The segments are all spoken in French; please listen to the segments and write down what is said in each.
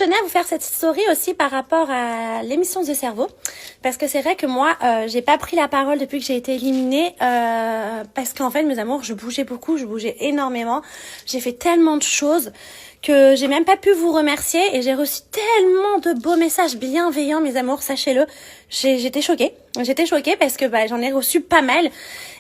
tenais à vous faire cette story aussi par rapport à l'émission The Cerveau, parce que c'est vrai que moi, j'ai pas pris la parole depuis que j'ai été éliminée, parce qu'en fait, mes amours, je bougeais beaucoup, je bougeais énormément, j'ai fait tellement de choses que j'ai même pas pu vous remercier, et j'ai reçu tellement de beaux messages bienveillants, mes amours, sachez-le. J'étais choquée parce que j'en ai reçu pas mal,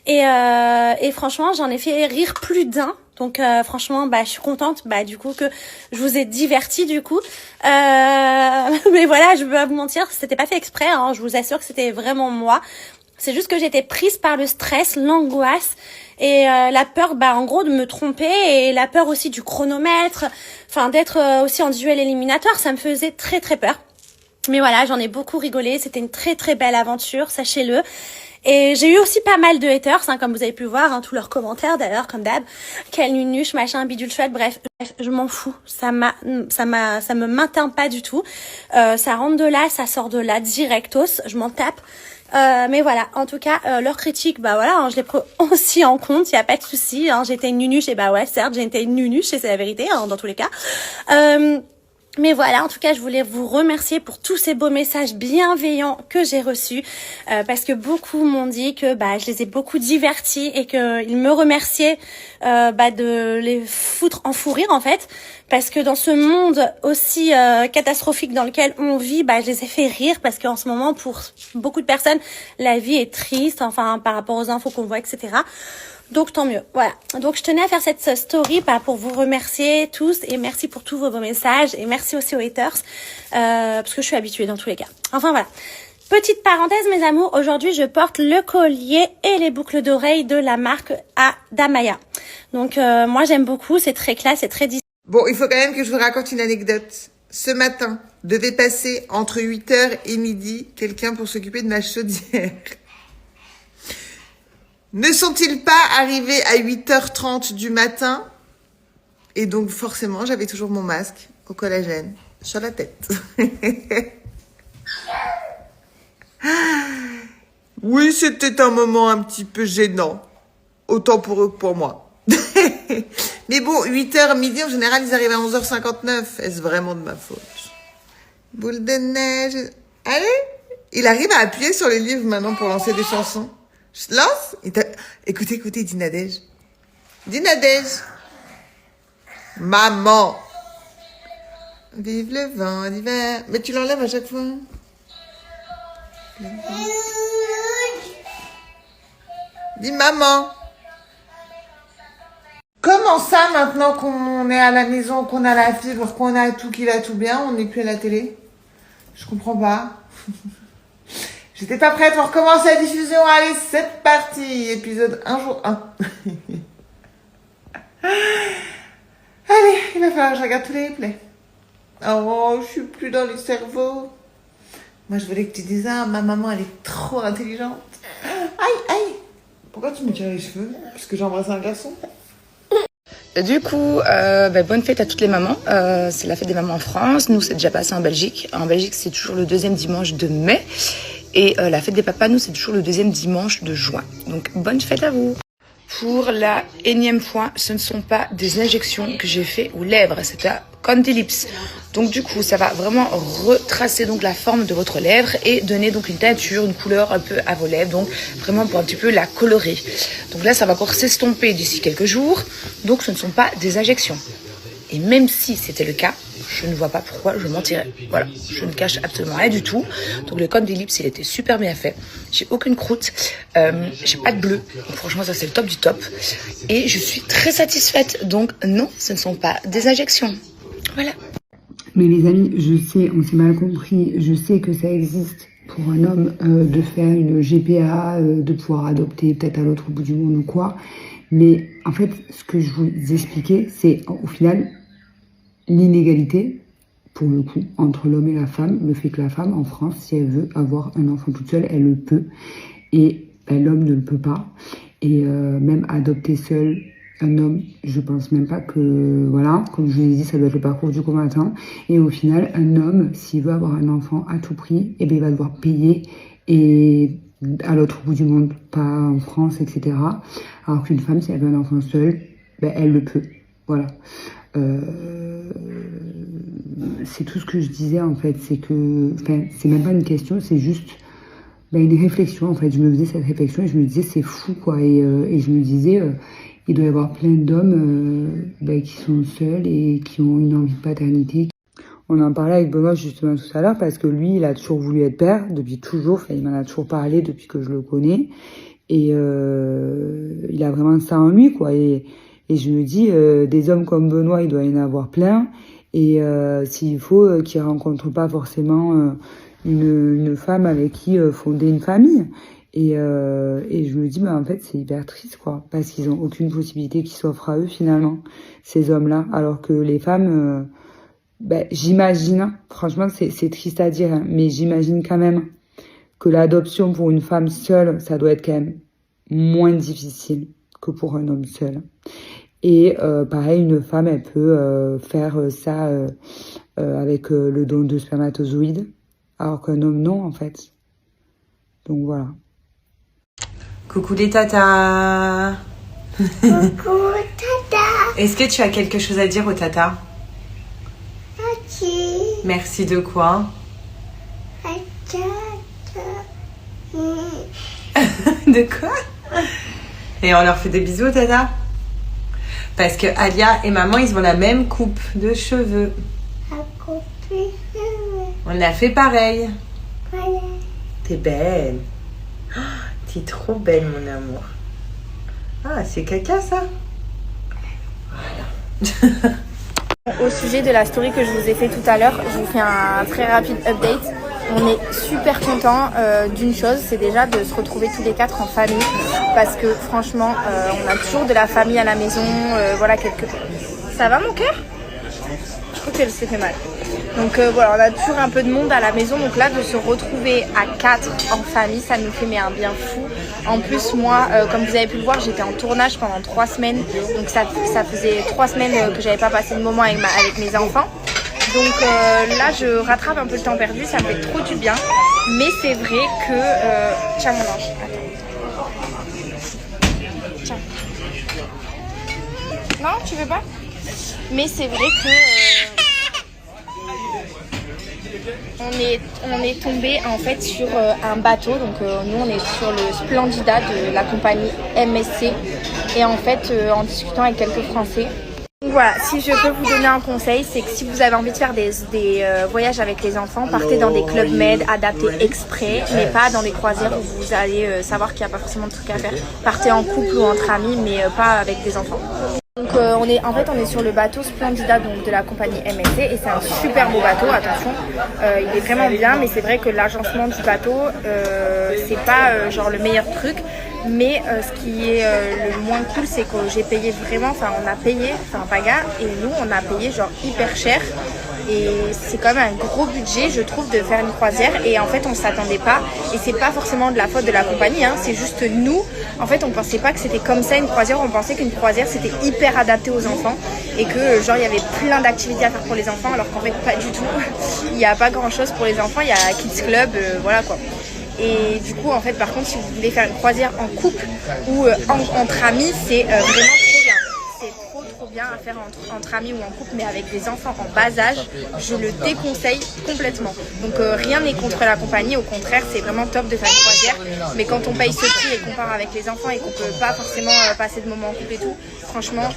et franchement, j'en ai fait rire plus d'un. Donc franchement, je suis contente du coup que je vous ai diverti du coup. Mais voilà, je vais pas vous mentir, c'était pas fait exprès, hein, je vous assure que c'était vraiment moi. C'est juste que j'étais prise par le stress, l'angoisse et la peur en gros de me tromper, et la peur aussi du chronomètre, enfin d'être aussi en duel éliminatoire, ça me faisait très très peur. Mais voilà, j'en ai beaucoup rigolé, c'était une très très belle aventure, sachez-le. Et j'ai eu aussi pas mal de haters, hein, comme vous avez pu voir, hein, tous leurs commentaires d'ailleurs, comme d'hab. Quelle nunuche, machin, bidule chouette, bref, je m'en fous. Ça me maintient pas du tout. Ça rentre de là, ça sort de là, directos, je m'en tape. Mais voilà, en tout cas, leurs critiques, voilà, hein, je les prends aussi en compte, y a pas de souci, hein, j'étais une nunuche, et ouais, certes, j'ai été une nunuche, et c'est la vérité, hein, dans tous les cas. Mais voilà, en tout cas, je voulais vous remercier pour tous ces beaux messages bienveillants que j'ai reçus, parce que beaucoup m'ont dit que je les ai beaucoup divertis, et qu'ils me remerciaient de les foutre en fou rire en fait, parce que dans ce monde aussi catastrophique dans lequel on vit, je les ai fait rire, parce qu'en ce moment, pour beaucoup de personnes, la vie est triste, enfin par rapport aux infos qu'on voit, etc. Donc tant mieux, voilà. Donc je tenais à faire cette story pour vous remercier tous, et merci pour tous vos beaux messages, et merci aussi aux haters, parce que je suis habituée dans tous les cas. Enfin voilà. Petite parenthèse, mes amours, aujourd'hui je porte le collier et les boucles d'oreilles de la marque Adamaya. Donc moi j'aime beaucoup, c'est très classe, c'est très discret. Bon, il faut quand même que je vous raconte une anecdote. Ce matin, devait passer entre 8h et midi quelqu'un pour s'occuper de ma chaudière. Ne sont-ils pas arrivés à 8h30 du matin? Et donc, forcément, j'avais toujours mon masque au collagène sur la tête. Oui, c'était un moment un petit peu gênant. Autant pour eux que pour moi. Mais bon, 8h midi, en général, ils arrivent à 11h59. Est-ce vraiment de ma faute? Boule de neige. Allez! Il arrive à appuyer sur les livres maintenant pour lancer des chansons. Je lance. Écoutez, dis Nadège. Dis Nadège. Maman. Vive le vent d'hiver. Mais tu l'enlèves à chaque fois. Dis maman. Comment ça, maintenant qu'on est à la maison, qu'on a la fibre, qu'on a tout, qui va tout bien, on n'est plus à la télé? Je comprends pas. J'étais pas prête, on recommence la diffusion. Allez, c'est parti. Épisode 1 jour 1. Allez, il va falloir que je regarde tous les replays. Oh, je suis plus dans le cerveau. Moi, je voulais que tu dises, ma maman, elle est trop intelligente. Aïe. Pourquoi tu me tires les cheveux? Parce que j'ai embrassé un garçon? Du coup, bonne fête à toutes les mamans. C'est la fête des mamans en France. Nous, c'est déjà passé en Belgique. En Belgique, c'est toujours le deuxième dimanche de mai. Et la fête des papas, nous, c'est toujours le deuxième dimanche de juin. Donc, bonne fête à vous. Pour la énième fois, ce ne sont pas des injections que j'ai fait aux lèvres. C'est à Conti Lips. Donc, du coup, ça va vraiment retracer donc la forme de votre lèvre et donner donc une teinture, une couleur un peu à vos lèvres. Donc, vraiment pour un petit peu la colorer. Donc là, ça va encore s'estomper d'ici quelques jours. Donc, ce ne sont pas des injections. Et même si c'était le cas, je ne vois pas pourquoi je mentirais. Voilà, je ne cache absolument rien du tout. Donc le Conti Lips, il était super bien fait. J'ai aucune croûte, j'ai pas de bleu. Donc, franchement, ça c'est le top du top. Et je suis très satisfaite. Donc non, ce ne sont pas des injections. Voilà. Mais les amis, je sais, on s'est mal compris. Je sais que ça existe pour un homme de faire une GPA, de pouvoir adopter peut-être à l'autre bout du monde ou quoi. Mais en fait, ce que je vous expliquais, c'est au final l'inégalité, pour le coup, entre l'homme et la femme. Le fait que la femme, en France, si elle veut avoir un enfant toute seule, elle le peut. Et l'homme ne le peut pas. Et même adopter seul un homme, je pense même pas que... Voilà, comme je vous l'ai dit, ça doit être le parcours du combattant. Et au final, un homme, s'il veut avoir un enfant à tout prix, il va devoir payer et à l'autre bout du monde, pas en France, etc. Alors qu'une femme, si elle veut un enfant seul, elle le peut. Voilà. C'est tout ce que je disais en fait, c'est que, enfin, c'est même pas une question, c'est juste une réflexion en fait. Je me faisais cette réflexion et je me disais c'est fou quoi, et je me disais il doit y avoir plein d'hommes qui sont seuls et qui ont une envie de paternité. On en parlait avec Benoît justement tout à l'heure parce que lui il a toujours voulu être père depuis toujours, enfin, il m'en a toujours parlé depuis que je le connais et il a vraiment ça en lui quoi, et je me dis des hommes comme Benoît il doit y en avoir plein. Et s'il faut qu'ils rencontrent pas forcément une femme avec qui fonder une famille. Et je me dis, en fait, c'est hyper triste, quoi. Parce qu'ils ont aucune possibilité qui s'offre à eux, finalement, ces hommes-là. Alors que les femmes, j'imagine, franchement, c'est triste à dire, hein, mais j'imagine quand même que l'adoption pour une femme seule, ça doit être quand même moins difficile que pour un homme seul. Et pareil, une femme, elle peut faire ça avec le don de spermatozoïdes, alors qu'un homme, non, en fait. Donc voilà. Coucou les tatas. Coucou tata. Est-ce que tu as quelque chose à dire aux tatas? Merci. Merci de quoi? De quoi? Et on leur fait des bisous aux tatas? Parce que Alia et maman, ils ont la même coupe de cheveux. On a fait pareil. T'es belle. Oh, t'es trop belle, mon amour. Ah, c'est caca, ça? Voilà. Au sujet de la story que je vous ai fait tout à l'heure, je vous fais un très rapide update. On est super contents d'une chose, c'est déjà de se retrouver tous les quatre en famille. Parce que franchement, on a toujours de la famille à la maison. Voilà, Ça va mon cœur? Je crois qu'elle s'est fait mal. Donc voilà, on a toujours un peu de monde à la maison. Donc là, de se retrouver à 4 en famille, ça nous fait un bien fou. En plus, moi, comme vous avez pu le voir, j'étais en tournage pendant 3 semaines. Donc ça faisait 3 semaines que j'avais pas passé de moment avec mes enfants. Donc là, je rattrape un peu le temps perdu. Ça me fait trop du bien. Mais c'est vrai que... Tiens, mon ange, attends. Tiens. Non, tu veux pas? Mais c'est vrai que... On est tombé en fait sur un bateau, donc nous on est sur le Splendida de la compagnie MSC et en fait en discutant avec quelques Français. Donc voilà, si je peux vous donner un conseil, c'est que si vous avez envie de faire des voyages avec les enfants, partez dans des clubs med adaptés exprès, mais pas dans des croisières où vous allez savoir qu'il n'y a pas forcément de trucs à faire. Partez en couple ou entre amis, mais pas avec des enfants. Donc on est sur le bateau Splendida donc, de la compagnie MSC et c'est un super beau bateau, attention, il est vraiment bien, mais c'est vrai que l'agencement du bateau c'est pas genre le meilleur truc, mais ce qui est le moins cool c'est que j'ai payé vraiment, Paga et nous on a payé genre hyper cher. Et c'est quand même un gros budget, je trouve, de faire une croisière. Et en fait, on s'attendait pas. Et c'est pas forcément de la faute de la compagnie, hein, c'est juste nous. En fait, on pensait pas que c'était comme ça une croisière. On pensait qu'une croisière, c'était hyper adapté aux enfants. Et que, genre, il y avait plein d'activités à faire pour les enfants. Alors qu'en fait, pas du tout. Il n'y a pas grand-chose pour les enfants. Il y a Kids Club, voilà quoi. Et du coup, en fait, par contre, si vous voulez faire une croisière en couple ou entre amis, c'est vraiment trop bien. C'est trop bien à faire entre amis ou en couple, mais avec des enfants en bas âge, je le déconseille complètement. Donc rien n'est contre la compagnie, au contraire, c'est vraiment top de faire une croisière. Mais quand on paye ce prix et qu'on part avec les enfants et qu'on peut pas forcément passer de moments en couple et tout, franchement...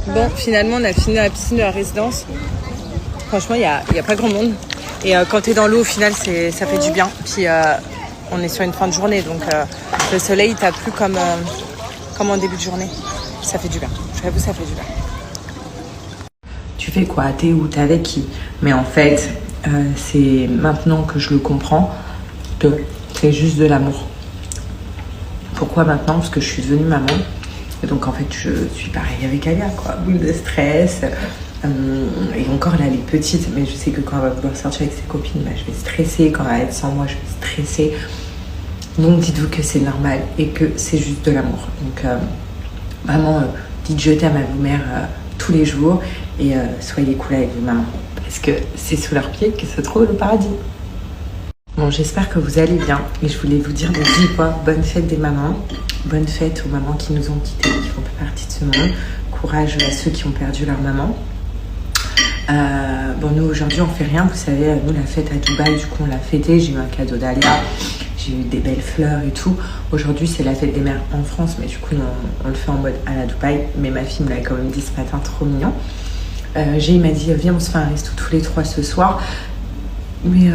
Bon, finalement, on a fini la piscine de la résidence. Franchement, il y a pas grand monde. Et quand t'es dans l'eau, au final, ça fait du bien. Puis on est sur une fin de journée, donc le soleil t'a plu comme en début de journée. Ça fait du bien. J'avoue, ça fait du bien. Tu fais quoi? T'es où? T'es avec qui? Mais en fait, c'est maintenant que je le comprends que c'est juste de l'amour. Pourquoi maintenant? Parce que je suis devenue maman. Et donc en fait, je suis pareil avec Alia, quoi. Boule de stress. Et encore là, elle est petite, mais je sais que quand elle va vouloir sortir avec ses copines, je vais stresser. Quand elle va être sans moi, je vais stresser. Donc dites-vous que c'est normal et que c'est juste de l'amour. Donc vraiment, dites je t'aime à vos mères tous les jours et soyez cool avec vos mamans. Parce que c'est sous leurs pieds que se trouve le paradis. Bon, j'espère que vous allez bien. Et je voulais vous dire de vive voix, bonne fête des mamans. Bonne fête aux mamans qui nous ont quittés, qui font plus partie de ce monde. Courage à ceux qui ont perdu leur maman. Bon, nous aujourd'hui on fait rien, vous savez, nous la fête à Dubaï, du coup on l'a fêté, j'ai eu un cadeau d'Alia, j'ai eu des belles fleurs et tout. Aujourd'hui c'est la fête des mères en France, mais du coup on le fait en mode à la Dubaï, mais ma fille me l'a quand même dit ce matin, trop mignon. Il m'a dit viens on se fait un resto tous les trois ce soir, mais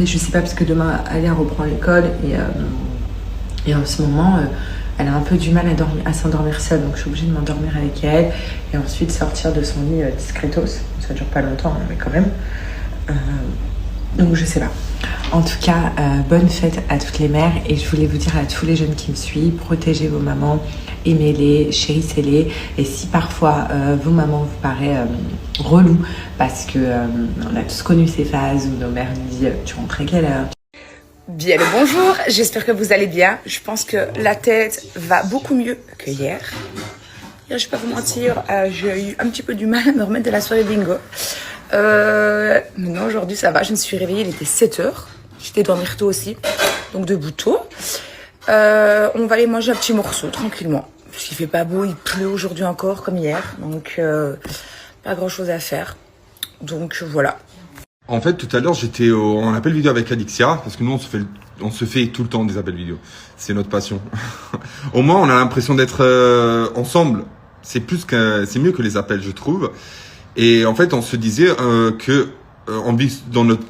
je sais pas parce que demain Alia reprend l'école et en ce moment elle a un peu du mal à s'endormir seule, donc je suis obligée de m'endormir avec elle et ensuite sortir de son lit discretos. Ça dure pas longtemps, hein, mais quand même. Donc je sais pas. En tout cas, bonne fête à toutes les mères et je voulais vous dire à tous les jeunes qui me suivent, protégez vos mamans, aimez-les, chérissez-les. Et si parfois vos mamans vous paraissent relou parce que on a tous connu ces phases où nos mères nous disent tu rentres à quelle heure? Bien le bonjour, j'espère que vous allez bien. Je pense que la tête va beaucoup mieux que hier. Hier, je vais pas vous mentir, j'ai eu un petit peu du mal à me remettre de la soirée bingo. Maintenant, aujourd'hui, ça va. Je me suis réveillée, il était 7h. J'étais dormir tôt aussi, donc debout tôt. On va aller manger un petit morceau, tranquillement. Parce qu'il fait pas beau, il pleut aujourd'hui encore, comme hier. Donc, pas grand-chose à faire. Donc, voilà. En fait, tout à l'heure, j'étais en appel vidéo avec Adixia, parce que nous, on se fait tout le temps des appels vidéo. C'est notre passion. Au moins, on a l'impression d'être ensemble. C'est mieux que les appels, je trouve. Et en fait, on se disait que on vit dans notre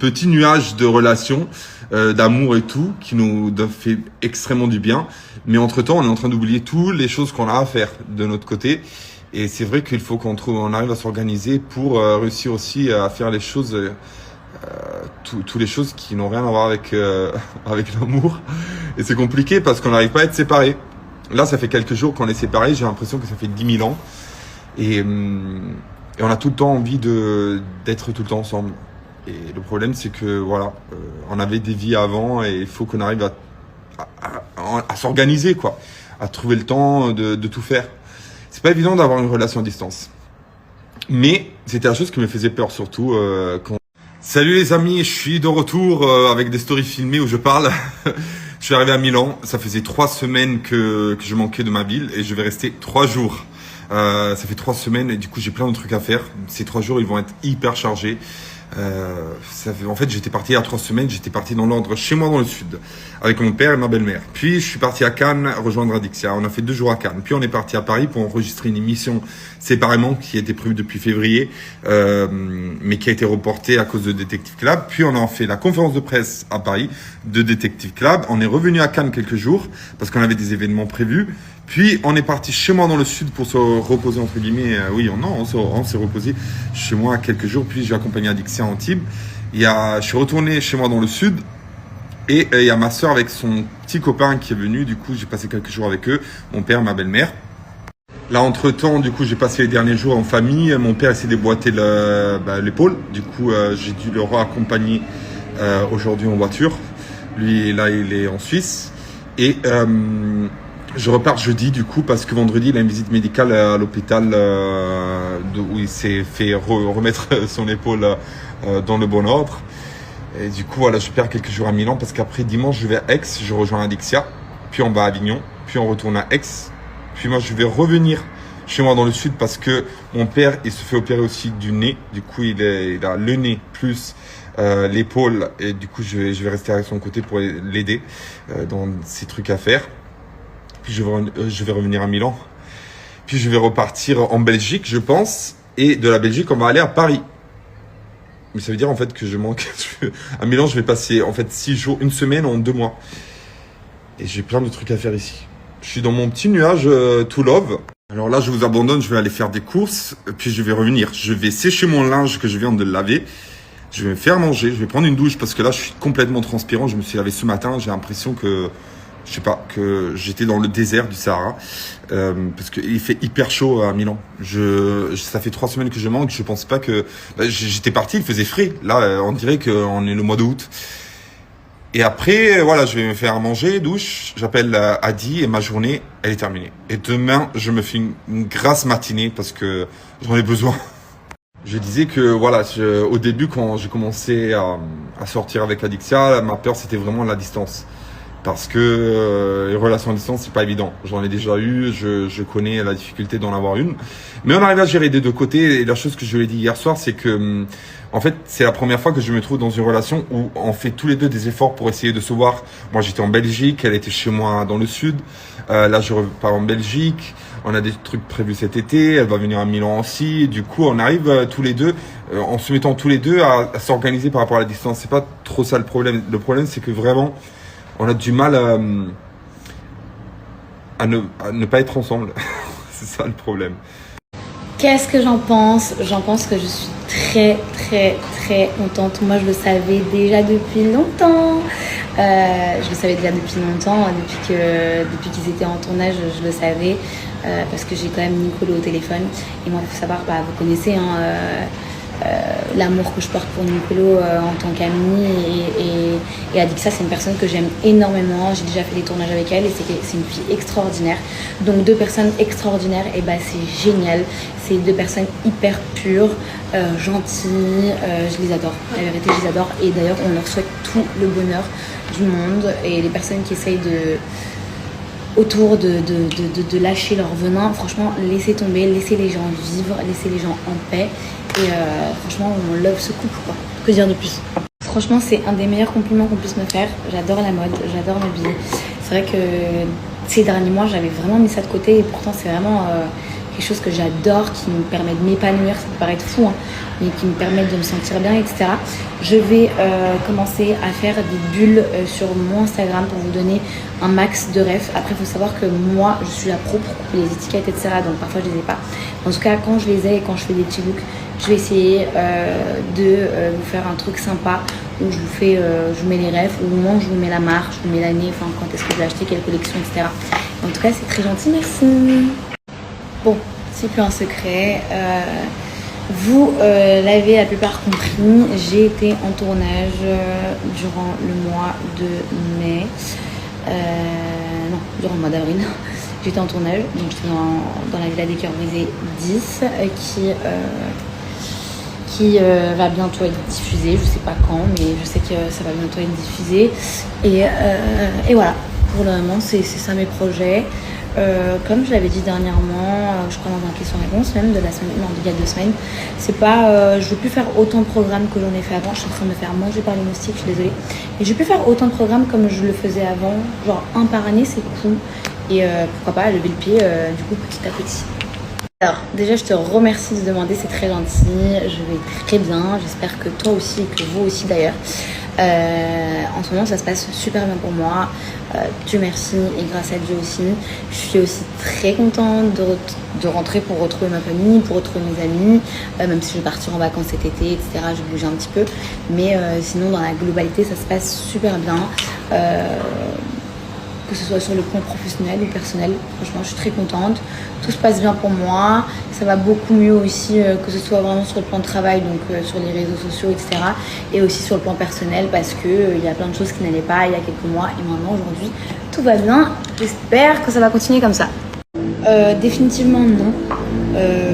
petit nuage de relations, d'amour et tout, qui nous fait extrêmement du bien. Mais entre-temps, on est en train d'oublier toutes les choses qu'on a à faire de notre côté. Et c'est vrai qu'il faut on arrive à s'organiser pour réussir aussi à faire les choses, toutes les choses qui n'ont rien à voir avec l'amour. Et c'est compliqué parce qu'on n'arrive pas à être séparés. Là, ça fait quelques jours qu'on est séparés. J'ai l'impression que ça fait 10 000 ans. Et on a tout le temps envie d'être tout le temps ensemble. Et le problème, c'est que voilà, on avait des vies avant et il faut qu'on arrive à s'organiser, quoi, à trouver le temps de tout faire. C'est pas évident d'avoir une relation à distance. Mais c'était la chose qui me faisait peur surtout quand... Salut les amis, je suis de retour avec des stories filmées où je parle. Je suis arrivé à Milan, ça faisait 3 semaines que je manquais de ma ville et je vais rester 3 jours. Ça fait 3 semaines et du coup j'ai plein de trucs à faire. Ces 3 jours ils vont être hyper chargés. En fait j'étais parti il y a 3 semaines, j'étais parti dans l'ordre chez moi dans le sud avec mon père et ma belle-mère. Puis je suis parti à Cannes rejoindre Adixia, on a fait 2 jours à Cannes. Puis on est parti à Paris pour enregistrer une émission séparément qui était prévue depuis février mais qui a été reportée à cause de Detective Club. Puis on a fait la conférence de presse à Paris de Detective Club. On est revenu à Cannes quelques jours parce qu'on avait des événements prévus. Puis on est parti chez moi dans le sud pour se reposer entre guillemets. Oui, on s'est reposé chez moi quelques jours. Puis j'ai accompagné Adixia à Antibes. Je suis retourné chez moi dans le sud et il y a ma soeur avec son petit copain qui est venu. Du coup, j'ai passé quelques jours avec eux, mon père, ma belle-mère. Là, entre-temps, du coup, j'ai passé les derniers jours en famille. Mon père s'est déboîté l'épaule. Du coup, j'ai dû le raccompagner aujourd'hui en voiture. Lui, là, il est en Suisse. Et je repars jeudi du coup parce que vendredi il a une visite médicale à l'hôpital où il s'est fait remettre son épaule dans le bon ordre. Et du coup voilà, je perds quelques jours à Milan parce qu'après dimanche je vais à Aix, je rejoins Adixia, puis on va à Avignon, puis on retourne à Aix, puis moi je vais revenir chez moi dans le sud parce que mon père il se fait opérer aussi du nez, du coup il a le nez plus l'épaule et du coup je vais rester à son côté pour l'aider dans ses trucs à faire. Puis je vais revenir à Milan. Puis je vais repartir en Belgique, je pense. Et de la Belgique, on va aller à Paris. Mais ça veut dire en fait que je manque. À Milan, je vais passer en fait 6 jours, 1 semaine en 2 mois. Et j'ai plein de trucs à faire ici. Je suis dans mon petit nuage to love. Alors là, je vous abandonne, je vais aller faire des courses. Puis je vais revenir. Je vais sécher mon linge que je viens de laver. Je vais me faire manger. Je vais prendre une douche parce que là, je suis complètement transpirant. Je me suis lavé ce matin. J'ai l'impression que... Je sais pas, que j'étais dans le désert du Sahara parce qu'il fait hyper chaud à Milan. Ça fait 3 semaines que je manque. Je pense pas que j'étais parti, il faisait frais. Là, on dirait qu'on est le mois d'août. Et après, voilà, je vais me faire manger, douche. J'appelle Adi et ma journée, elle est terminée. Et demain, je me fais une grasse matinée parce que j'en ai besoin. Je disais que voilà, au début, quand j'ai commencé à sortir avec Adixia, ma peur c'était vraiment la distance. parce que les relations à distance, c'est pas évident. J'en ai déjà eu, je connais la difficulté d'en avoir une. Mais on arrive à gérer des deux côtés. Et la chose que je lui ai dit hier soir, c'est que, en fait, c'est la première fois que je me trouve dans une relation où on fait tous les deux des efforts pour essayer de se voir. Moi, j'étais en Belgique, elle était chez moi dans le sud. Là, je repars en Belgique. On a des trucs prévus cet été. Elle va venir à Milan aussi. Et du coup, on arrive tous les deux, en se mettant tous les deux à s'organiser par rapport à la distance. C'est pas trop ça le problème. Le problème, c'est que vraiment, on a du mal à ne pas être ensemble. C'est ça le problème. Qu'est-ce que j'en pense? J'en pense que je suis très très très contente. Moi je le savais déjà depuis longtemps. Depuis qu'ils étaient en tournage, je le savais. Parce que j'ai quand même Nicolo au téléphone. Et moi, il faut savoir, vous connaissez l'amour que je porte pour Nicolo en tant qu'amie. Et Adixa, c'est une personne que j'aime énormément. J'ai déjà fait des tournages avec elle et c'est une fille extraordinaire. Donc 2 personnes extraordinaires, et c'est génial. C'est 2 personnes hyper pures, gentilles. Je les adore. La vérité, je les adore. Et d'ailleurs, on leur souhaite tout le bonheur du monde. Et les personnes qui essayent autour de lâcher leur venin, franchement, laissez tomber, laissez les gens vivre, laissez les gens en paix. Et franchement, on love ce couple, quoi. Que dire de plus? Franchement, c'est un des meilleurs compliments qu'on puisse me faire. J'adore la mode, j'adore m'habiller. C'est vrai que ces derniers mois, j'avais vraiment mis ça de côté et pourtant, c'est vraiment quelque chose que j'adore, qui me permet de m'épanouir. Ça peut paraître fou, mais qui me permet de me sentir bien, etc. Je vais commencer à faire des bulles sur mon Instagram pour vous donner un max de refs. Après, il faut savoir que moi, je suis la pro pour couper les étiquettes, etc. Donc parfois, je les ai pas. En tout cas, quand je les ai et quand je fais des petits looks, je vais essayer de vous faire un truc sympa où je vous mets les refs, où au moins je vous mets la marque, je vous mets l'année, enfin quand est-ce que je l'ai acheté, quelle collection, etc. En tout cas, c'est très gentil, merci. Bon, c'est plus un secret. Vous l'avez la plupart compris, j'ai été en tournage durant le mois de mai. Non, durant le mois d'avril. J'étais en tournage, donc j'étais dans la Villa des Cœurs Brisés 10 qui va bientôt être diffusée. Je sais pas quand, mais je sais que ça va bientôt être diffusé. Et voilà, pour le moment, c'est ça mes projets. Comme je l'avais dit dernièrement, je crois dans un question-réponse même de la semaine, non, il y a 2 semaines, c'est pas, je veux plus faire autant de programmes que j'en ai fait avant. Je suis en train de me faire manger par les moustiques, je suis désolée. Et je veux plus faire autant de programmes comme je le faisais avant, genre 1 par année, c'est cool. Et pourquoi pas lever le pied du coup petit à petit. Alors déjà je te remercie de demander, c'est très gentil, je vais très bien, j'espère que toi aussi et que vous aussi d'ailleurs. En ce moment ça se passe super bien pour moi, Dieu merci et grâce à Dieu aussi. Je suis aussi très contente de rentrer pour retrouver ma famille, pour retrouver mes amis, même si je vais partir en vacances cet été, etc. Je vais bouger un petit peu, mais sinon dans la globalité ça se passe super bien. Que ce soit sur le plan professionnel ou personnel, franchement je suis très contente, tout se passe bien pour moi, ça va beaucoup mieux aussi, que ce soit vraiment sur le plan de travail, donc sur les réseaux sociaux, etc. et aussi sur le plan personnel parce que il y a plein de choses qui n'allaient pas il y a quelques mois et maintenant aujourd'hui tout va bien, j'espère que ça va continuer comme ça. Définitivement non,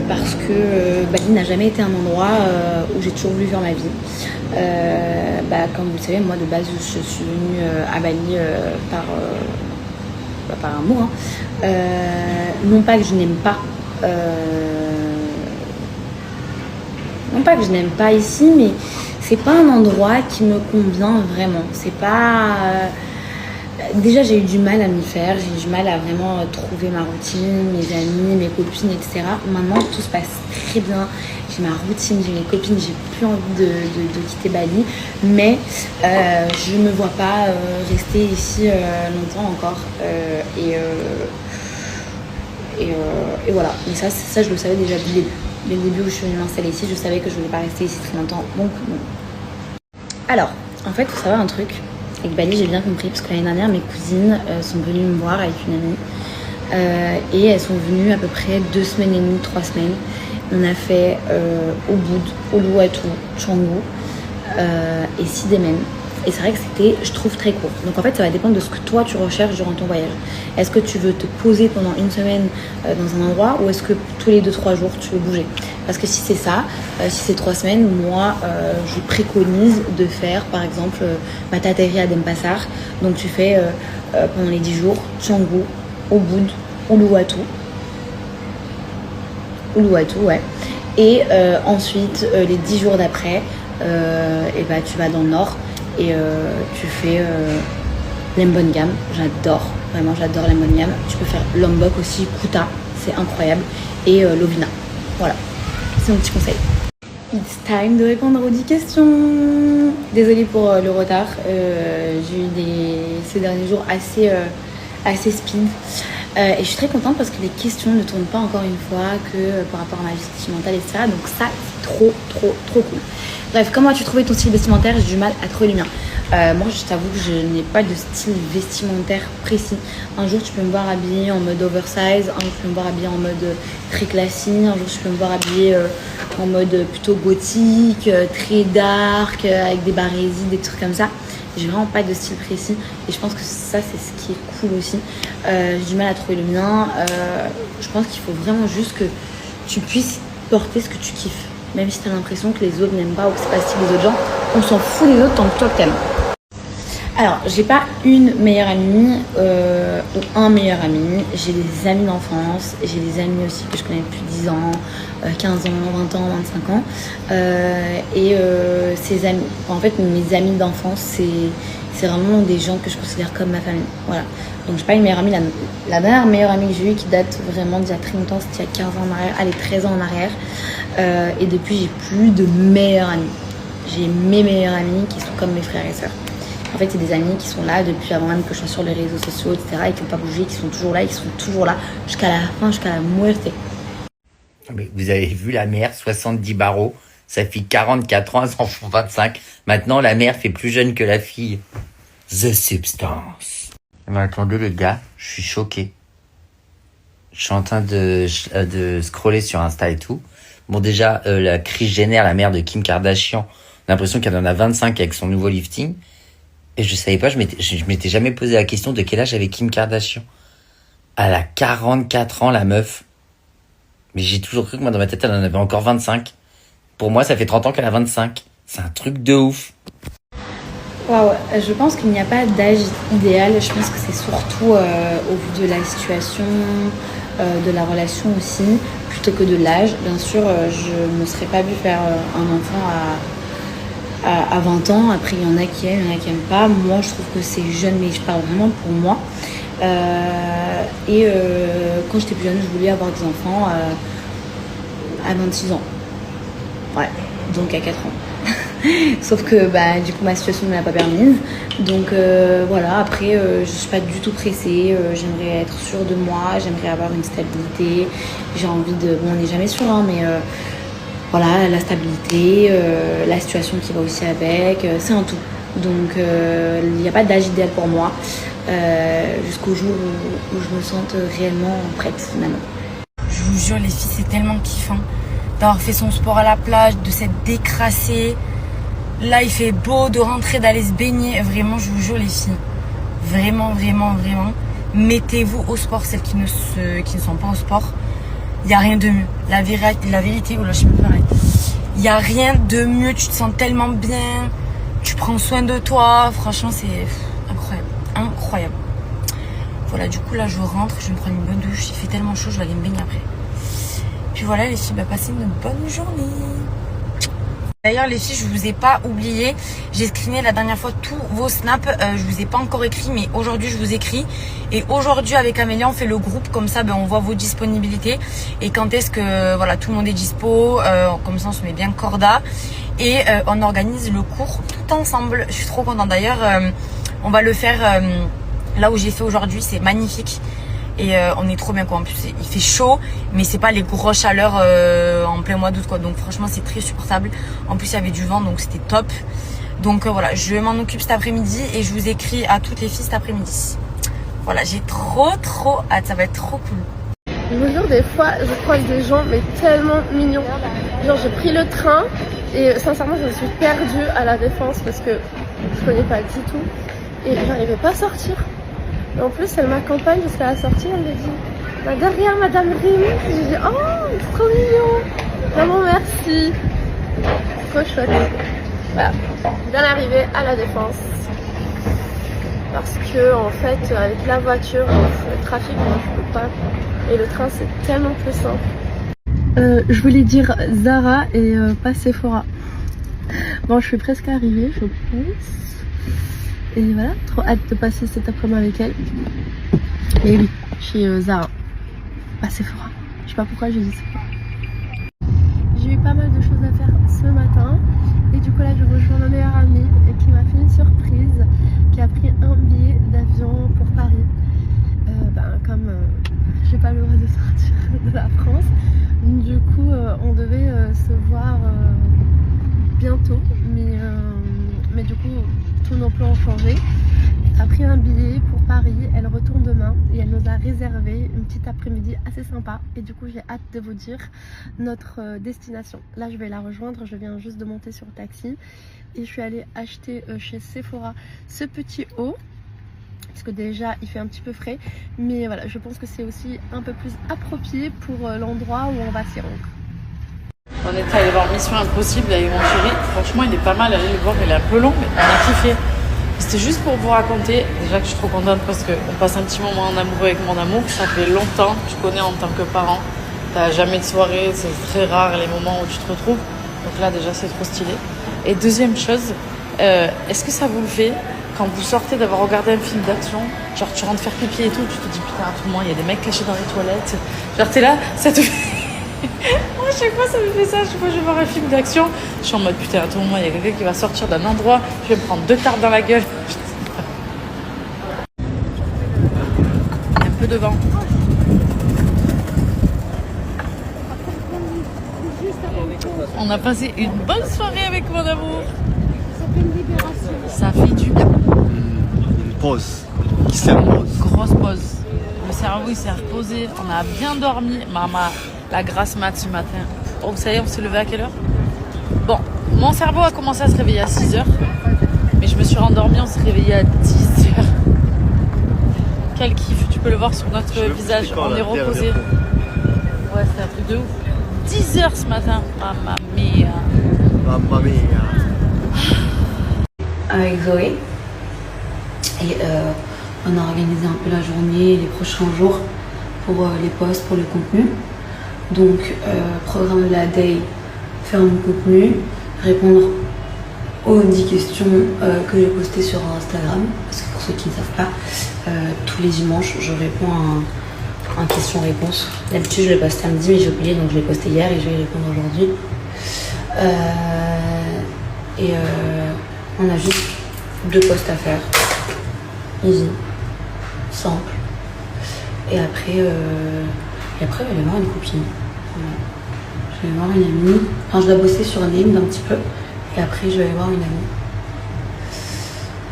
parce que Bali n'a jamais été un endroit où j'ai toujours voulu faire ma vie. Comme vous le savez, moi de base je suis venue à Bali par amour. Non pas que je n'aime pas, ici, mais c'est pas un endroit qui me convient vraiment. C'est pas. Déjà j'ai eu du mal à m'y faire, j'ai eu du mal à vraiment trouver ma routine, mes amis, mes copines, etc. Maintenant tout se passe très bien, j'ai ma routine, j'ai mes copines, j'ai plus envie de quitter Bali, mais je ne me vois pas rester ici longtemps encore. Et voilà, mais ça je le savais déjà dès le début où je suis venue m'installer ici, je savais que je ne voulais pas rester ici très longtemps, donc bon. Alors, en fait, il faut savoir un truc. Avec Bali, j'ai bien compris, parce que l'année dernière, mes cousines sont venues me voir avec une amie. Et elles sont venues à peu près 2 semaines et demie, 3 semaines. On a fait Ubud, Uluwatu, Canggu et Sidemen. Et c'est vrai que c'était, je trouve, très court. Donc en fait, ça va dépendre de ce que toi tu recherches durant ton voyage. Est-ce que tu veux te poser pendant une semaine dans un endroit, ou est-ce que tous les 2-3 jours tu veux bouger? Parce que si c'est ça, si c'est 3 semaines, moi je préconise de faire par exemple t'atterris à Denpasar. Donc tu fais pendant les 10 jours Canggu, Ubud, Uluwatu, ouais. Et ensuite les 10 jours d'après, et bah, tu vas dans le nord et tu fais Lembongan. J'adore, vraiment j'adore Lembongan. Tu peux faire Lombok aussi, Kuta, c'est incroyable, et Lovina. Voilà, c'est mon petit conseil. It's time de répondre aux 10 questions. Désolée pour le retard, j'ai eu ces derniers jours assez speed. Et je suis très contente parce que les questions ne tournent pas encore une fois que par rapport à ma vie sentimentale, etc. Donc ça, c'est trop cool. Bref, comment as-tu trouvé ton style vestimentaire? J'ai du mal à trouver le mien. Moi, je t'avoue que je n'ai pas de style vestimentaire précis. Un jour, tu peux me voir habillée en mode oversize. Un jour, tu peux me voir habillée en mode très classique. Un jour, tu peux me voir habillée en mode plutôt gothique, très dark, avec des barésies, des trucs comme ça. J'ai vraiment pas de style précis. Et je pense que ça, c'est ce qui est cool aussi. J'ai du mal à trouver le mien. Je pense qu'il faut vraiment juste que tu puisses porter ce que tu kiffes. Même si tu as l'impression que les autres n'aiment pas ou que c'est pas le style des autres gens, on s'en fout des autres tant que toi que t'aimes. Alors, j'ai pas une meilleure amie ou un meilleur ami. J'ai des amis d'enfance, j'ai des amis aussi que je connais depuis 10 ans, 15 ans, 20 ans, 25 ans. Ces amis, en fait, mes amis d'enfance, c'est vraiment des gens que je considère comme ma famille. Voilà. Donc, j'ai pas une meilleure amie. La dernière meilleure amie que j'ai eue qui date vraiment d'il y a très longtemps, c'était il y a 15 ans en arrière, allez, 13 ans en arrière. Et depuis, j'ai plus de meilleurs amis. J'ai mes meilleurs amis qui sont comme mes frères et sœurs. En fait, c'est des amis qui sont là depuis avant même que je sois sur les réseaux sociaux, etc. et qui n'ont pas bougé, qui sont toujours là, jusqu'à la fin, jusqu'à la muerte. Mais vous avez vu la mère, 70 barreaux, sa fille 44 ans, elles en font 25. Maintenant, la mère fait plus jeune que la fille. The Substance. Mais attendez les gars, je suis choqué. Je suis en train de scroller sur Insta et tout. Bon déjà, la Kris Jenner, la mère de Kim Kardashian, on a l'impression qu'elle en a 25 avec son nouveau lifting. Et je savais pas, je m'étais jamais posé la question de quel âge avait Kim Kardashian. Elle a 44 ans, la meuf. Mais j'ai toujours cru que moi, dans ma tête, elle en avait encore 25. Pour moi, ça fait 30 ans qu'elle a 25. C'est un truc de ouf. Waouh, je pense qu'il n'y a pas d'âge idéal. Je pense que c'est surtout au vu de la situation, de la relation aussi, plutôt que de l'âge. Bien sûr, je ne me serais pas vue faire un enfant à 20 ans. Après, il y en a qui aiment, il y en a qui n'aiment pas. Moi, je trouve que c'est jeune, mais je parle vraiment pour moi. Quand j'étais plus jeune, je voulais avoir des enfants à 26 ans. Ouais, donc à 4 ans. Sauf que du coup ma situation ne m'a pas permise. Donc voilà, après je suis pas du tout pressée. J'aimerais être sûre de moi, j'aimerais avoir une stabilité. J'ai envie de... Bon, on n'est jamais sûr, hein, mais voilà, la stabilité, la situation qui va aussi avec, c'est un tout. Donc il n'y a pas d'âge idéal pour moi, jusqu'au jour où je me sente réellement prête finalement. Je vous jure les filles, c'est tellement kiffant d'avoir fait son sport à la plage, de s'être décrassée. Là il fait beau, de rentrer, d'aller se baigner. Vraiment, je vous jure les filles, vraiment, mettez-vous au sport, celles qui ne sont pas au sport. Il n'y a rien de mieux. La vérité, oh là je sais même pas pareil. Il n'y a rien de mieux, tu te sens tellement bien, tu prends soin de toi, franchement c'est incroyable. Voilà, du coup là je rentre, je vais me prendre une bonne douche, il fait tellement chaud, je vais aller me baigner après. Puis voilà les filles, passez une bonne journée. D'ailleurs les filles, je vous ai pas oublié, j'ai screené la dernière fois tous vos snaps, je vous ai pas encore écrit, mais aujourd'hui je vous écris. Et aujourd'hui avec Amélia on fait le groupe, comme ça on voit vos disponibilités et quand est-ce que voilà tout le monde est dispo, comme ça on se met bien corda et on organise le cours tout ensemble. Je suis trop contente. D'ailleurs on va le faire là où j'ai fait aujourd'hui, c'est magnifique. Et on est trop bien quoi. En plus il fait chaud, mais c'est pas les grosses chaleurs en plein mois d'août quoi. Donc franchement c'est très supportable. En plus il y avait du vent donc c'était top. Donc voilà, je m'en occupe cet après-midi et je vous écris à toutes les filles cet après-midi. Voilà, j'ai trop hâte, ça va être trop cool. Je vous jure, des fois je croise des gens mais tellement mignons. Genre j'ai pris le train et sincèrement je me suis perdue à la Défense parce que je connais pas du tout. Et j'arrivais pas à sortir. Et en plus, elle m'accompagne jusqu'à la sortie, elle me dit bah, derrière Madame Rémy. J'ai dit oh, c'est trop mignon. Vraiment merci. Trop chouette. Voilà, bien arrivé à la Défense. Parce que en fait, avec la voiture, le trafic, moi je peux pas. Et le train, c'est tellement plus simple. Je voulais dire Zara et pas Sephora. Bon, je suis presque arrivée, je pense. Et voilà, trop hâte de passer cet après-midi avec elle. Et oui, chez Zara. Pas Sephora. Je sais pas pourquoi j'ai dit Sephora. J'ai eu pas mal de choses à faire ce matin. Et du coup là, je rejoins ma meilleure amie qui m'a fait une surprise. Qui a pris un billet d'avion pour Paris. Comme j'ai pas le droit de sortir de la France. Du coup, on devait se voir bientôt. Mais du coup, tous nos plans ont changé. Elle a pris un billet pour Paris, elle retourne demain et elle nous a réservé une petite après-midi assez sympa. Et du coup, j'ai hâte de vous dire notre destination. Là, je vais la rejoindre, je viens juste de monter sur le taxi. Et je suis allée acheter chez Sephora ce petit haut. Parce que déjà, il fait un petit peu frais. Mais voilà, je pense que c'est aussi un peu plus approprié pour l'endroit où on va s'y rendre. On est allé voir Mission Impossible avec mon chéri. Franchement, il est pas mal. Allez le voir, il est un peu long, mais on a kiffé. C'était juste pour vous raconter. Déjà que je suis trop contente parce qu'on passe un petit moment en amoureux avec mon amour. Ça fait longtemps que je connais en tant que parent. T'as jamais de soirée, c'est très rare les moments où tu te retrouves. Donc là, déjà, c'est trop stylé. Et deuxième chose, est-ce que ça vous le fait quand vous sortez d'avoir regardé un film d'action, genre tu rentres faire pipi et tout, tu te dis putain, à tout moment, il y a des mecs cachés dans les toilettes. Genre t'es là, ça te fait... Moi, à chaque fois, ça me fait ça. Chaque fois que je vais voir un film d'action, je suis en mode putain, à tout moment, il y a quelqu'un qui va sortir d'un endroit, je vais me prendre 2 tartes dans la gueule. Un peu de vent. On a passé une bonne soirée avec mon amour. Ça fait du bien. Une pause. Qui s'est pause. Grosse pause. Le cerveau, il s'est reposé. On a bien dormi. Maman, la grasse mat ce matin. Oh, ça y est, on s'est levé à quelle heure? Bon, mon cerveau a commencé à se réveiller à 6h. Mais je me suis rendormie, on s'est réveillé à 10h. Quel kiff, tu peux le voir sur notre visage. On est reposé. Ouais, c'est un truc de ouf. 10h ce matin. Mamma mia. Mamma mia. Avec Zoé. Et on a organisé un peu la journée, les prochains jours pour les posts, pour le contenu. Donc, programme de la day, faire mon contenu, répondre aux 10 questions que j'ai postées sur Instagram. Parce que pour ceux qui ne savent pas, tous les dimanches, je réponds à un question-réponse. D'habitude, je les poste samedi, mais j'ai oublié, donc je l'ai posté hier et je vais y répondre aujourd'hui. On a juste 2 posts à faire. Easy, simple. Et après, je vais aller voir une copine. Voilà. Je vais voir une amie. Enfin, je dois bosser sur Name un petit peu. Et après, je vais aller voir une amie.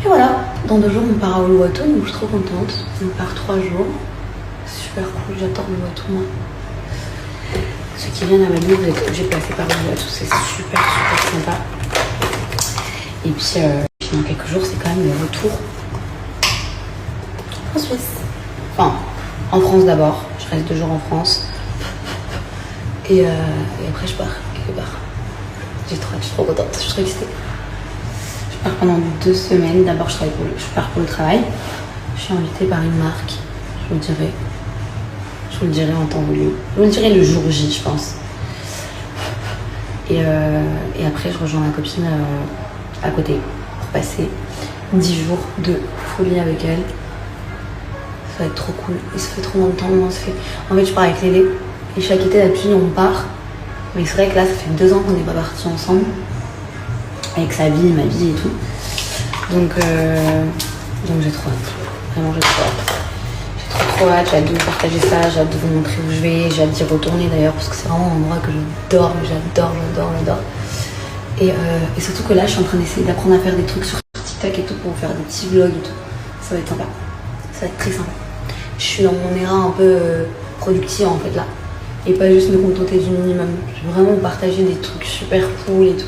Et voilà, dans 2 jours, on part à Uluwatu, donc je suis trop contente. On part 3 jours. Super cool, j'adore Uluwatu, moi. Ceux qui viennent à Bali, vous êtes obligés de passer par Uluwatu, c'est super sympa. Et puis dans quelques jours, c'est quand même le retour en Suisse. Enfin, en France d'abord. Je reste 2 jours en France. Et après, je pars quelque part. Je suis trop contente, je suis trop excitée. Je pars pendant 2 semaines. D'abord, je pars pour le travail. Je suis invitée par une marque. Je vous le dirai en temps voulu. Je vous le dirai le jour J, je pense. Et après, je rejoins ma copine à côté pour passer 10 jours de folie avec elle. Ça va être trop cool. Et ça fait trop longtemps. En fait, je pars avec Lédé. Et chaque été, d'habitude, on part. Mais c'est vrai que là, ça fait 2 ans qu'on n'est pas partis ensemble. Avec sa vie, ma vie et tout. Donc j'ai trop hâte. Vraiment, j'ai trop hâte. J'ai trop hâte. J'ai hâte de vous partager ça. J'ai hâte de vous montrer où je vais. J'ai hâte d'y retourner d'ailleurs. Parce que c'est vraiment un endroit que j'adore. Et surtout que là, je suis en train d'essayer d'apprendre à faire des trucs sur TikTok et tout pour faire des petits vlogs et tout. Ça va être sympa. Ça va être très sympa. Je suis dans mon éra un peu productive en fait là. Et pas juste me contenter du minimum. Je veux vraiment partager des trucs super cool et tout.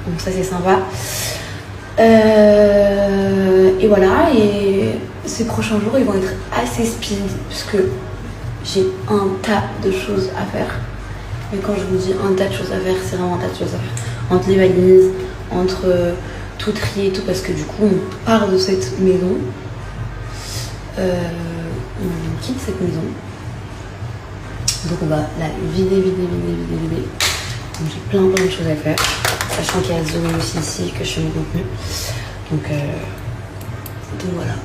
Donc ça c'est sympa. Et voilà, et ces prochains jours, ils vont être assez speed, puisque j'ai un tas de choses à faire. Mais quand je vous dis un tas de choses à faire, c'est vraiment un tas de choses à faire. Entre les valises, entre tout trier et tout, parce que du coup, on part de cette maison. On quitte cette maison. Donc on va la vider. Donc j'ai plein de choses à faire. Sachant qu'il y a Zoé aussi ici, que je fais mon contenu. Donc voilà.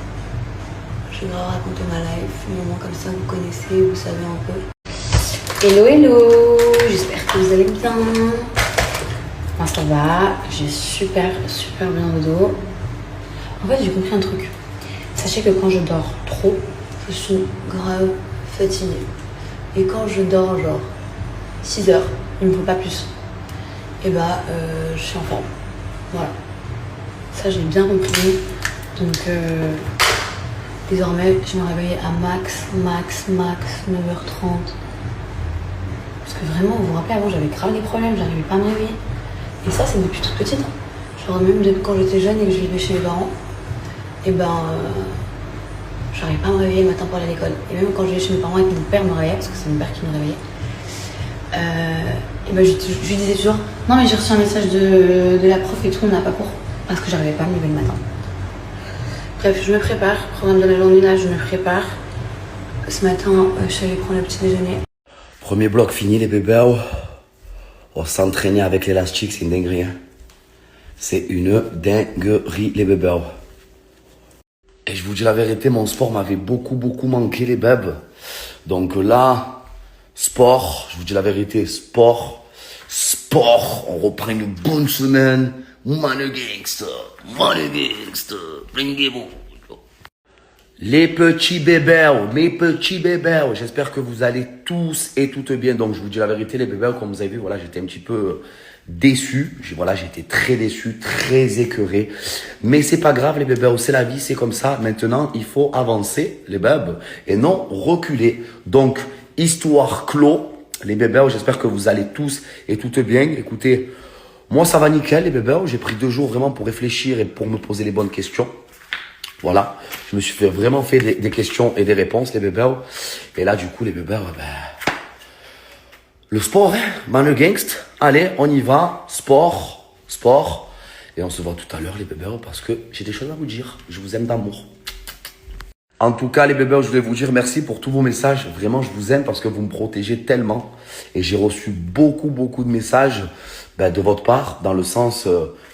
Je vais raconter ma life, un moment comme ça, vous connaissez, vous savez un peu. Hello, j'espère que vous allez bien. Moi ça va, j'ai super bien au dos. En fait j'ai compris un truc. Sachez que quand je dors trop, je suis grave fatiguée. Et quand je dors genre 6 heures, il me faut pas plus. Et bah je suis en forme. Voilà. Ça j'ai bien compris. Donc désormais je me réveille à max 9h30. Parce que vraiment, vous vous rappelez, avant j'avais grave des problèmes, j'arrivais pas à me réveiller. Et ça c'est depuis toute petite. Genre même depuis quand j'étais jeune et que je vivais chez mes parents. Et j'arrivais pas à me réveiller le matin pour aller à l'école. Et même quand je vivais chez mes parents et que mon père me réveillait, parce que c'est mon père qui me réveillait, je lui disais toujours non mais j'ai reçu un message de la prof et tout, on n'a pas cours. Parce que j'arrivais pas à me lever le matin. Bref, je me prépare, programme de la journée là, je me prépare. Ce matin, je suis allée prendre le petit déjeuner. Premier bloc fini les bébés. On s'entraîner avec l'élastique, c'est une dinguerie. Hein. C'est une dinguerie les bébés. Et je vous dis la vérité, mon sport m'avait beaucoup manqué les bébés. Donc là, sport, je vous dis la vérité, sport, on reprend une bonne semaine. Manu gangster, bringuez-vous. Les petits bébés, mes petits bébés, j'espère que vous allez tous et toutes bien. Donc je vous dis la vérité les bébés, comme vous avez vu, voilà, j'étais un petit peu déçu. Voilà, j'étais très déçu, très écœuré. Mais c'est pas grave les bébés, c'est la vie, c'est comme ça. Maintenant, il faut avancer les bébés et non reculer. Donc, histoire clos, les bébés, j'espère que vous allez tous et toutes bien. Écoutez, moi ça va nickel les bébés, j'ai pris 2 jours vraiment pour réfléchir et pour me poser les bonnes questions. Voilà, je me suis vraiment fait des questions et des réponses les bébés. Et là du coup les bébés, le sport, hein, man le gangst. Allez, on y va, sport. Et on se voit tout à l'heure les bébés parce que j'ai des choses à vous dire. Je vous aime d'amour. En tout cas les bébés, je voulais vous dire merci pour tous vos messages. Vraiment, je vous aime parce que vous me protégez tellement. Et j'ai reçu beaucoup de messages de votre part, dans le sens,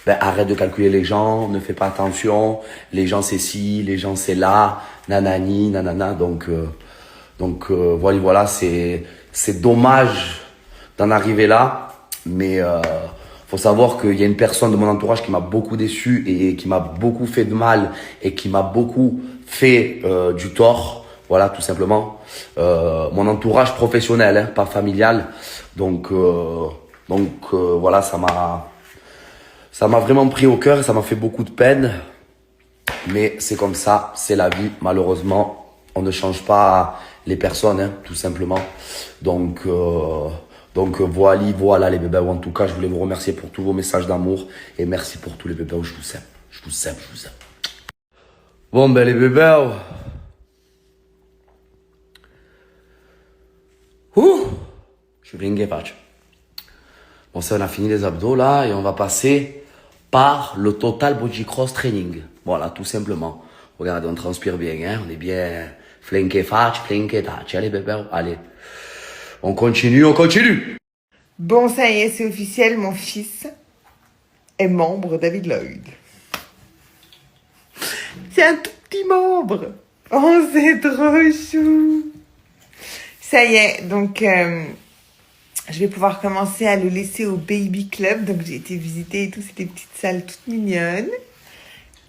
arrête de calculer les gens, ne fais pas attention, les gens c'est ci, les gens c'est là, nanani, nanana. Donc voilà, c'est dommage d'en arriver là, mais faut savoir qu'il y a une personne de mon entourage qui m'a beaucoup déçu et qui m'a beaucoup fait de mal et qui m'a beaucoup fait du tort. Voilà, tout simplement. Mon entourage professionnel, hein, pas familial. Donc voilà, ça m'a vraiment pris au cœur et ça m'a fait beaucoup de peine. Mais c'est comme ça, c'est la vie. Malheureusement, on ne change pas les personnes, hein, tout simplement. Donc voilà les bébés. En tout cas, je voulais vous remercier pour tous vos messages d'amour et merci pour tous les bébés. Je vous aime. Je vous aime. Bon les bébés. Je suis bringué, patch. Bon, ça, on a fini les abdos là et on va passer par le Total Body Cross Training. Voilà, tout simplement. Regardez, on transpire bien, hein. On est bien flanqué, fatch, flanqué, touch. Allez, bébé, allez. On continue. Bon, ça y est, c'est officiel, mon fils est membre David Lloyd. C'est un tout petit membre. Oh, c'est trop chou. Ça y est, donc je vais pouvoir commencer à le laisser au Baby Club. Donc j'ai été visiter et tout, c'est des petites salles toutes mignonnes.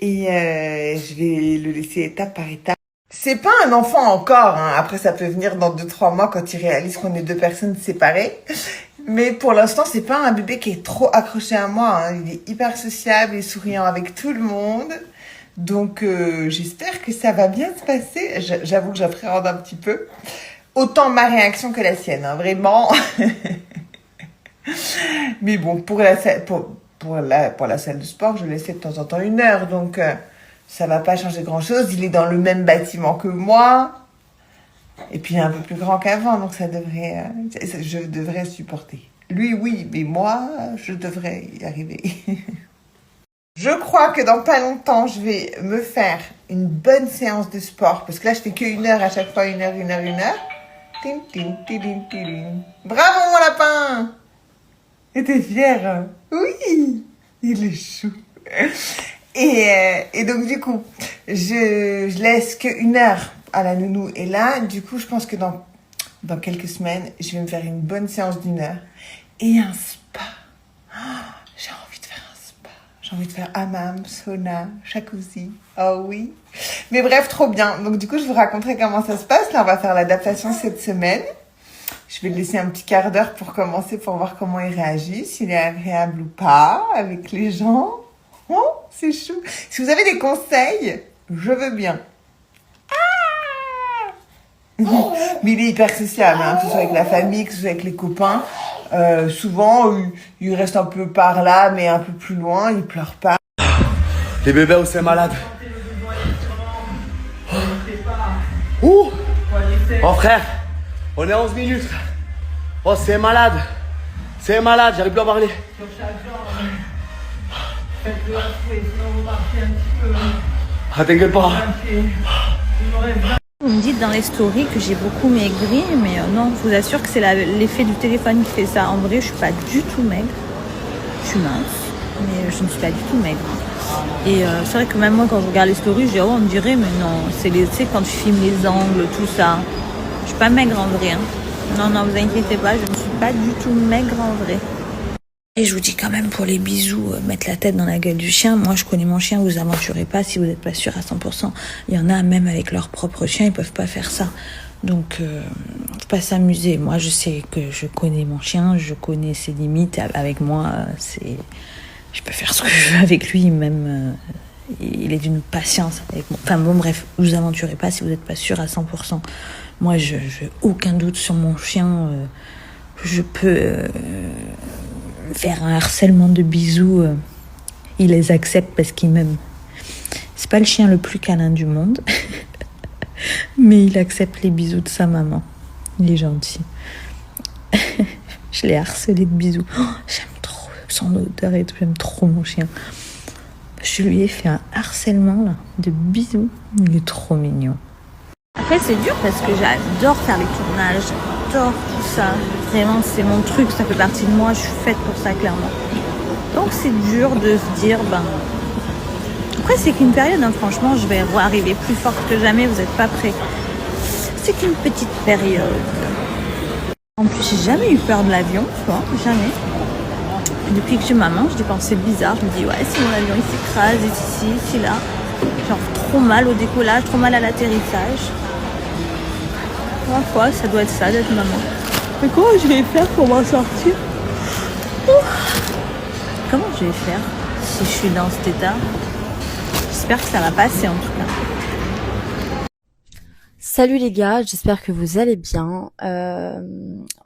Et je vais le laisser étape par étape. C'est pas un enfant encore, hein. Après ça peut venir dans 2-3 mois quand il réalise qu'on est 2 personnes séparées. Mais pour l'instant, c'est pas un bébé qui est trop accroché à moi, hein. Il est hyper sociable et souriant avec tout le monde. Donc j'espère que ça va bien se passer. J'avoue que j'appréhende un petit peu. Autant ma réaction que la sienne, hein, vraiment. Mais bon, pour la salle de sport, je laissais de temps en temps 1 heure. Donc ça va pas changer grand-chose. Il est dans le même bâtiment que moi. Et puis, il est un peu plus grand qu'avant, donc je devrais supporter. Lui, oui, mais moi, je devrais y arriver. Je crois que dans pas longtemps, je vais me faire une bonne séance de sport. Parce que là, je fais que 1 heure à chaque fois, 1 heure, 1 heure, 1 heure. Ting, ting, ting, ting, ting. Bravo, mon lapin! Et t'es fier, hein? Oui! Il est chou. Et donc, du coup, je laisse que 1 heure à la nounou. Et là, du coup, je pense que dans quelques semaines, je vais me faire une bonne séance d'1 heure. Et un spa. J'ai envie de faire un spa. J'ai envie de faire hammam, sauna, jacuzzi. Oh oui. Mais bref, trop bien. Donc du coup, je vous raconterai comment ça se passe. Là, on va faire l'adaptation cette semaine. Je vais le laisser un petit quart d'heure pour commencer, pour voir comment il réagit, s'il est agréable ou pas avec les gens. Oh, c'est chou. Si vous avez des conseils, je veux bien. Mais il est hyper sociable, hein, que ce soit avec la famille, que ce soit avec les copains. Souvent, il reste un peu par là, mais un peu plus loin, il pleure pas. Les bébés, c'est malade. Ouh. Oh frère, on est à 11 minutes. Oh, c'est malade. C'est malade, j'arrive plus à parler. Ah, t'inquiète pas. Vous me dites dans les stories que j'ai beaucoup maigri, mais non, je vous assure que c'est l'effet du téléphone qui fait ça. En vrai, je suis pas du tout maigre. Je suis mince, mais je ne suis pas du tout maigre. Et c'est vrai que même moi, quand je regarde les stories, je dis, oh, on me dirait, mais non, c'est quand tu filmes les angles, tout ça. Je suis pas maigre en vrai. Hein. Non, vous inquiétez pas, je ne suis pas du tout maigre en vrai. Et je vous dis quand même pour les bisous, mettre la tête dans la gueule du chien. Moi, je connais mon chien, vous aventurez pas si vous n'êtes pas sûr à 100%. Il y en a même avec leur propre chien, ils peuvent pas faire ça. Donc, faut pas s'amuser. Moi, je sais que je connais mon chien, je connais ses limites. Avec moi, je peux faire ce que je veux avec lui, même. Il est d'une patience avec moi. Enfin bon, bref, vous aventurez pas si vous n'êtes pas sûr à 100%. Moi, je n'ai aucun doute sur mon chien. Je peux faire un harcèlement de bisous. Il les accepte parce qu'il m'aime. C'est pas le chien le plus câlin du monde, mais il accepte les bisous de sa maman. Il est gentil. Je l'ai harcelé de bisous. Oh, j'aime trop son odeur et tout. J'aime trop mon chien. Je lui ai fait un harcèlement là, de bisous. Il est trop mignon. Après, c'est dur parce que j'adore faire les tournages, j'adore tout ça. Vraiment, c'est mon truc, ça fait partie de moi, je suis faite pour ça, clairement. Donc, c'est dur de se dire, Après, c'est qu'une période, hein, franchement, je vais arriver plus forte que jamais, vous n'êtes pas prêts. C'est qu'une petite période. En plus, j'ai jamais eu peur de l'avion, tu vois, jamais. Et depuis que je suis maman, je dépense, c'est bizarre, je me dis, ouais, si mon avion il s'écrase, ici, là. Genre trop mal au décollage, trop mal à l'atterrissage. Parfois, ça doit être ça d'être maman. Mais comment je vais faire pour m'en sortir? Comment je vais faire si je suis dans cet état? J'espère que ça va passer en tout cas. Salut les gars, j'espère que vous allez bien.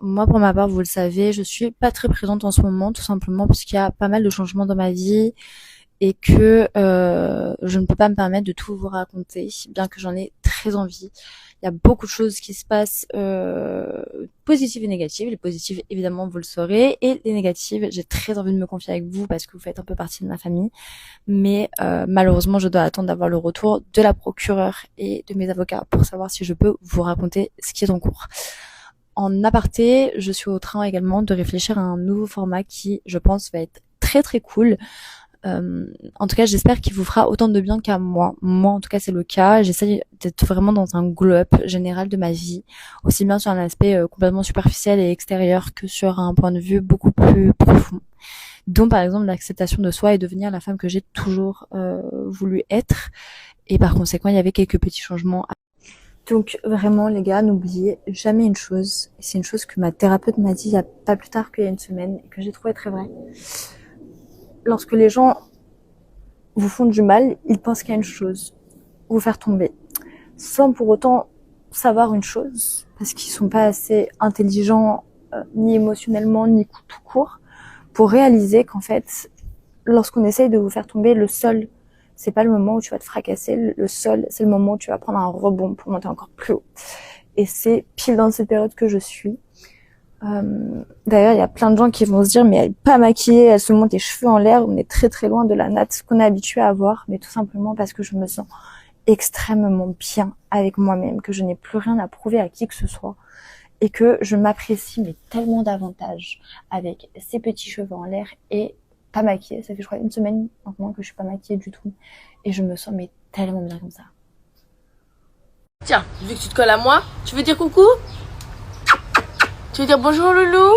Moi pour ma part, vous le savez, je suis pas très présente en ce moment, tout simplement parce qu'il y a pas mal de changements dans ma vie et que je ne peux pas me permettre de tout vous raconter, bien que j'en ai très envie. Il y a beaucoup de choses qui se passent, positives et négatives. Les positives, évidemment, vous le saurez, et les négatives, j'ai très envie de me confier avec vous parce que vous faites un peu partie de ma famille. Mais malheureusement, je dois attendre d'avoir le retour de la procureure et de mes avocats pour savoir si je peux vous raconter ce qui est en cours. En aparté, je suis au train également de réfléchir à un nouveau format qui, je pense, va être très très cool. En tout cas, j'espère qu'il vous fera autant de bien qu'à moi. Moi, en tout cas, c'est le cas. J'essaie d'être vraiment dans un glow-up général de ma vie, aussi bien sur un aspect complètement superficiel et extérieur que sur un point de vue beaucoup plus profond. Dont, par exemple, l'acceptation de soi et devenir la femme que j'ai toujours voulu être. Et par conséquent, il y avait quelques petits changements. Donc, vraiment, les gars, n'oubliez jamais une chose. Et c'est une chose que ma thérapeute m'a dit il y a pas plus tard qu'il y a une semaine et que j'ai trouvé très vrai. Lorsque les gens vous font du mal, ils pensent qu'il y a une chose, vous faire tomber, sans pour autant savoir une chose, parce qu'ils sont pas assez intelligents, ni émotionnellement, ni tout court, pour réaliser qu'en fait, lorsqu'on essaye de vous faire tomber, le seul c'est pas le moment où tu vas te fracasser le sol, c'est le moment où tu vas prendre un rebond pour monter encore plus haut. Et c'est pile dans cette période que je suis. D'ailleurs, il y a plein de gens qui vont se dire, mais elle est pas maquillée, elle se monte les cheveux en l'air. On est très très loin de la natte qu'on est habitué à avoir, mais tout simplement parce que je me sens extrêmement bien avec moi-même, que je n'ai plus rien à prouver à qui que ce soit et que je m'apprécie mais tellement davantage avec ces petits cheveux en l'air et pas maquillée. Ça fait je crois 1 semaine maintenant que je suis pas maquillée du tout et je me sens mais tellement bien comme ça. Tiens, vu que tu te colles à moi, tu veux dire coucou? Tu veux dire bonjour loulou?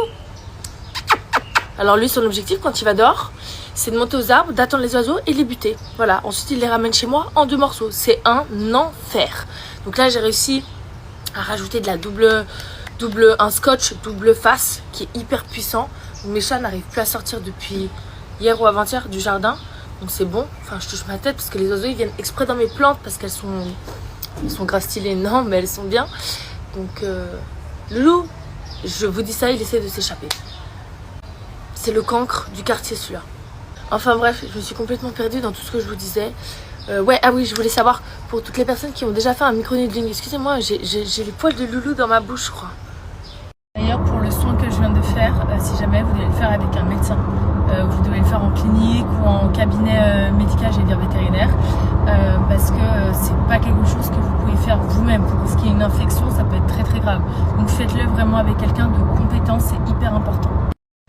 Alors lui, son objectif quand il va dehors, c'est de monter aux arbres, d'attendre les oiseaux et les buter. Voilà, ensuite il les ramène chez moi en 2 morceaux. C'est un enfer. Donc là, j'ai réussi à rajouter de la un scotch double face qui est hyper puissant. Mes chats n'arrivent plus à sortir depuis hier ou avant-hier du jardin. Donc c'est bon. Enfin, je touche ma tête parce que les oiseaux ils viennent exprès dans mes plantes parce qu'elles sont grave stylées. Non, mais elles sont bien. Donc loulou, je vous dis ça, il essaie de s'échapper. C'est le cancre du quartier celui-là. Enfin bref, je me suis complètement perdue dans tout ce que je vous disais. Ah oui, je voulais savoir, pour toutes les personnes qui ont déjà fait un micro-needling, excusez-moi, j'ai les poils de loulou dans ma bouche, je crois. D'ailleurs, pour le soin que je viens de faire, si jamais vous devez le faire avec un médecin, vous devez le faire en clinique ou en cabinet médical, j'allais dire vétérinaire, parce que c'est pas quelque chose que vous pouvez faire vous-même. Parce qu'il y a une infection, ça peut être très très grave. Donc faites-le vraiment avec quelqu'un de compétent, c'est hyper important.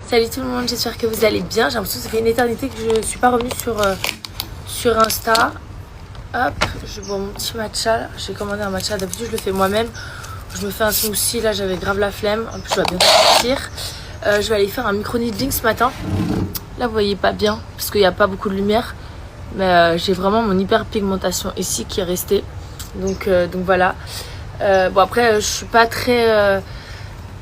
Salut tout le monde, j'espère que vous allez bien. J'ai l'impression que ça fait une éternité que je ne suis pas revenue sur Insta. Hop, je bois mon petit matcha. J'ai commandé un matcha, d'habitude je le fais moi-même. Je me fais un smoothie, là j'avais grave la flemme. En plus je dois bientôt partir. Je vais aller faire un micro-needling ce matin. Là vous voyez pas bien parce qu'il n'y a pas beaucoup de lumière. Mais j'ai vraiment mon hyperpigmentation ici qui est restée. Donc voilà. Bon après je suis pas très...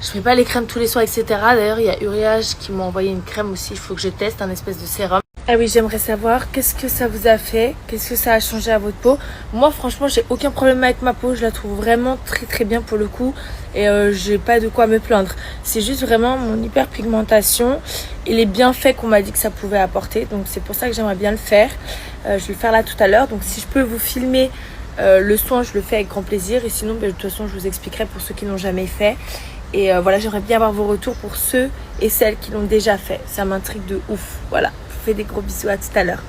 je fais pas les crèmes tous les soirs, etc. D'ailleurs, il y a Uriage qui m'a envoyé une crème aussi. Il faut que je teste, un espèce de sérum. Ah oui, j'aimerais savoir qu'est-ce que ça vous a fait, qu'est-ce que ça a changé à votre peau. Moi, franchement, j'ai aucun problème avec ma peau. Je la trouve vraiment très très bien pour le coup. Et j'ai pas de quoi me plaindre. C'est juste vraiment mon hyperpigmentation et les bienfaits qu'on m'a dit que ça pouvait apporter. Donc c'est pour ça que j'aimerais bien le faire. Je vais le faire là tout à l'heure. Donc si je peux vous filmer le soin, je le fais avec grand plaisir. Et sinon, de toute façon, je vous expliquerai pour ceux qui n'ont jamais fait. Et voilà, j'aimerais bien avoir vos retours pour ceux et celles qui l'ont déjà fait. Ça m'intrigue de ouf. Voilà, je vous fais des gros bisous, à tout à l'heure.